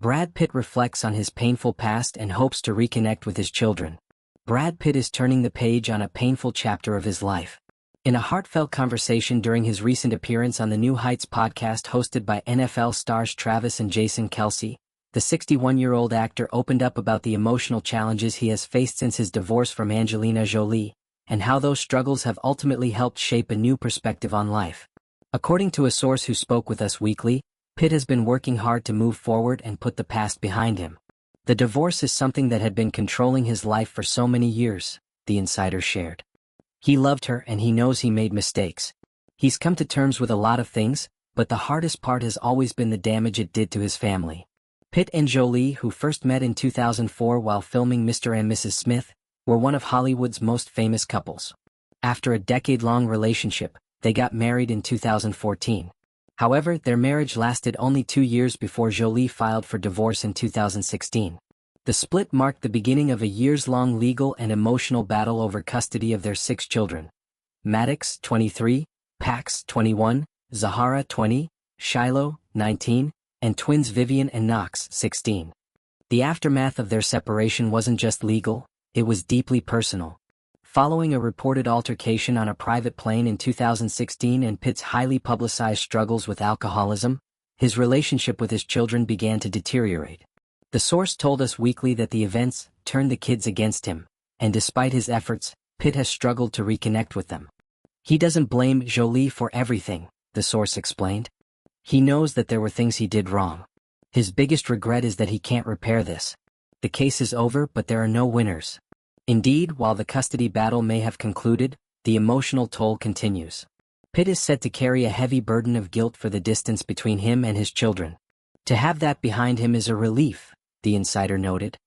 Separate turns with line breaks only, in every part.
Brad Pitt reflects on his painful past and hopes to reconnect with his children. Brad Pitt is turning the page on a painful chapter of his life. In a heartfelt conversation during his recent appearance on the New Heights podcast hosted by NFL stars Travis and Jason Kelce, the 61-year-old actor opened up about the emotional challenges he has faced since his divorce from Angelina Jolie, and how those struggles have ultimately helped shape a new perspective on life. According to a source who spoke with Us Weekly, Pitt has been working hard to move forward and put the past behind him. The divorce is something that had been controlling his life for so many years, the insider shared. He loved her and he knows he made mistakes. He's come to terms with a lot of things, but the hardest part has always been the damage it did to his family. Pitt and Jolie, who first met in 2004 while filming Mr. and Mrs. Smith, were one of Hollywood's most famous couples. After a decade-long relationship, they got married in 2014. However, their marriage lasted only 2 years before Jolie filed for divorce in 2016. The split marked the beginning of a years-long legal and emotional battle over custody of their 6 children. Maddox, 23, Pax, 21, Zahara, 20, Shiloh, 19, and twins Vivienne and Knox, 16. The aftermath of their separation wasn't just legal, it was deeply personal. Following a reported altercation on a private plane in 2016 and Pitt's highly publicized struggles with alcoholism, his relationship with his children began to deteriorate. The source told Us Weekly that the events turned the kids against him, and despite his efforts, Pitt has struggled to reconnect with them. He doesn't blame Jolie for everything, the source explained. He knows that there were things he did wrong. His biggest regret is that he can't repair this. The case is over, but there are no winners. Indeed, while the custody battle may have concluded, the emotional toll continues. Pitt is said to carry a heavy burden of guilt for the distance between him and his children. To have that behind him is a relief, the insider noted.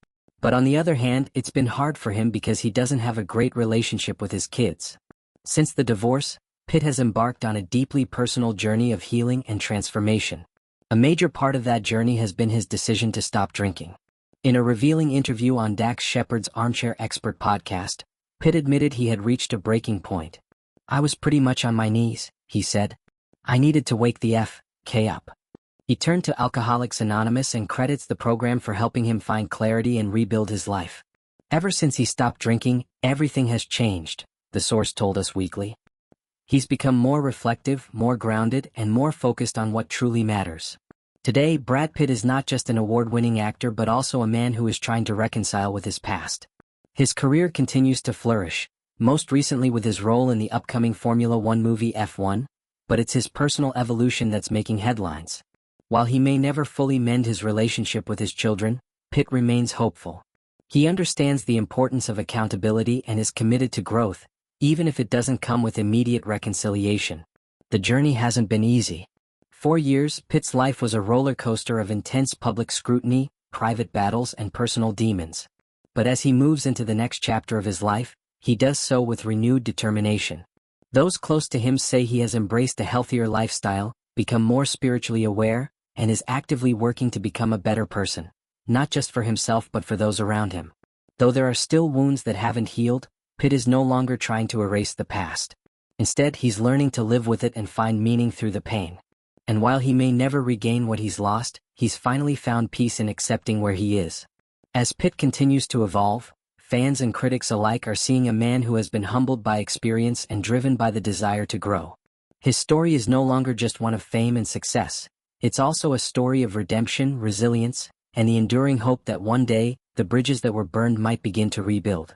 But on the other hand, it's been hard for him because he doesn't have a great relationship with his kids. Since the divorce, Pitt has embarked on a deeply personal journey of healing and transformation. A major part of that journey has been his decision to stop drinking. In a revealing interview on Dax Shepard's Armchair Expert podcast, Pitt admitted he had reached a breaking point. "I was pretty much on my knees," he said. "I needed to wake the F.K. up." He turned to Alcoholics Anonymous and credits the program for helping him find clarity and rebuild his life. Ever since he stopped drinking, everything has changed, the source told Us Weekly. He's become more reflective, more grounded, and more focused on what truly matters. Today, Brad Pitt is not just an award-winning actor but also a man who is trying to reconcile with his past. His career continues to flourish, most recently with his role in the upcoming Formula One movie F1, but it's his personal evolution that's making headlines. While he may never fully mend his relationship with his children, Pitt remains hopeful. He understands the importance of accountability and is committed to growth, even if it doesn't come with immediate reconciliation. The journey hasn't been easy. 4 years, Pitt's life was a roller coaster of intense public scrutiny, private battles, and personal demons. But as he moves into the next chapter of his life, he does so with renewed determination. Those close to him say he has embraced a healthier lifestyle, become more spiritually aware, and is actively working to become a better person, not just for himself but for those around him. Though there are still wounds that haven't healed, Pitt is no longer trying to erase the past. Instead, he's learning to live with it and find meaning through the pain. And while he may never regain what he's lost, he's finally found peace in accepting where he is. As Pitt continues to evolve, fans and critics alike are seeing a man who has been humbled by experience and driven by the desire to grow. His story is no longer just one of fame and success. It's also a story of redemption, resilience, and the enduring hope that one day, the bridges that were burned might begin to rebuild.